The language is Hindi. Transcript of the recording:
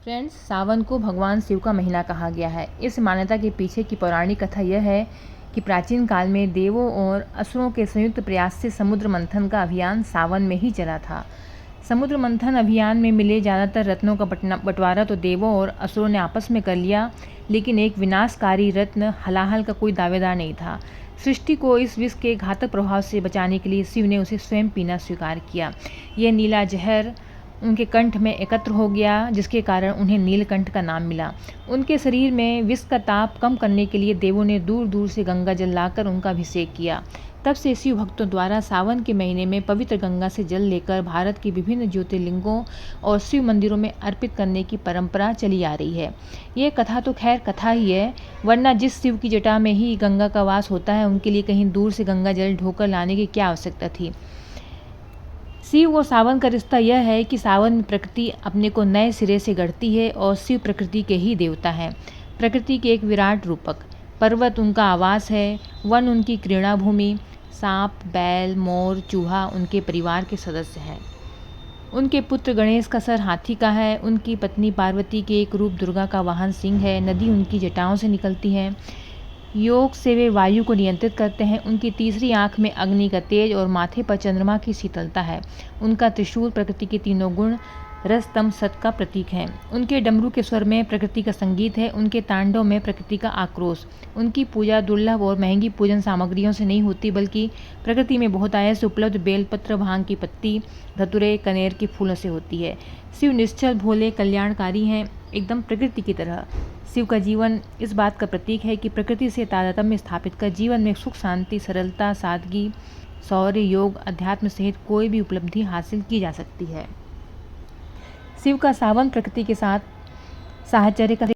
फ्रेंड्स, सावन को भगवान शिव का महीना कहा गया है। इस मान्यता के पीछे की पौराणिक कथा यह है कि प्राचीन काल में देवों और असुरों के संयुक्त प्रयास से समुद्र मंथन का अभियान सावन में ही चला था। समुद्र मंथन अभियान में मिले ज़्यादातर रत्नों का बंटवारा तो देवों और असुरों ने आपस में कर लिया, लेकिन एक विनाशकारी रत्न हलाहल का कोई दावेदार नहीं था। सृष्टि को इस विष के घातक प्रभाव से बचाने के लिए शिव ने उसे स्वयं पीना स्वीकार किया। यह नीला जहर उनके कंठ में एकत्र हो गया, जिसके कारण उन्हें नीलकंठ का नाम मिला। उनके शरीर में विष का ताप कम करने के लिए देवों ने दूर दूर से गंगा जल लाकर उनका अभिषेक किया। तब से शिव भक्तों द्वारा सावन के महीने में पवित्र गंगा से जल लेकर भारत के विभिन्न ज्योतिर्लिंगों और शिव मंदिरों में अर्पित करने की परंपरा चली आ रही है। ये कथा तो खैर कथा ही है, वरना जिस शिव की जटा में ही गंगा का वास होता है, उनके लिए कहीं दूर से गंगा जल ढोकर लाने की क्या आवश्यकता थी। शिव और सावन का रिश्ता यह है कि सावन में प्रकृति अपने को नए सिरे से गढ़ती है और शिव प्रकृति के ही देवता हैं। प्रकृति के एक विराट रूपक। पर्वत उनका आवास है, वन उनकी क्रीड़ा भूमि, सांप, बैल, मोर, चूहा उनके परिवार के सदस्य हैं। उनके पुत्र गणेश का सर हाथी का है, उनकी पत्नी पार्वती के एक रूप दुर्गा का वाहन सिंह है, नदी उनकी जटाओं से निकलती है। योग से वे वायु को नियंत्रित करते हैं। उनकी तीसरी आंख में अग्नि का तेज और माथे पर चंद्रमा की शीतलता है। उनका त्रिशूल प्रकृति के तीनों गुण रस तम सत का प्रतीक है। उनके डमरू के स्वर में प्रकृति का संगीत है, उनके तांडव में प्रकृति का आक्रोश। उनकी पूजा दुर्लभ और महंगी पूजन सामग्रियों से नहीं होती, बल्कि प्रकृति में बहुत आय से उपलब्ध बेलपत्र, भांग की पत्ती, धतुरे, कनेर के फूलों से होती है। शिव निश्चल, भोले, कल्याणकारी हैं, एकदम प्रकृति की तरह। शिव का जीवन इस बात का प्रतीक है कि प्रकृति से तारतम्य स्थापित कर जीवन में सुख, शांति, सरलता, सादगी, शौर्य, योग, अध्यात्म सहित कोई भी उपलब्धि हासिल की जा सकती है। शिव का सावन प्रकृति के साथ साहचर्य का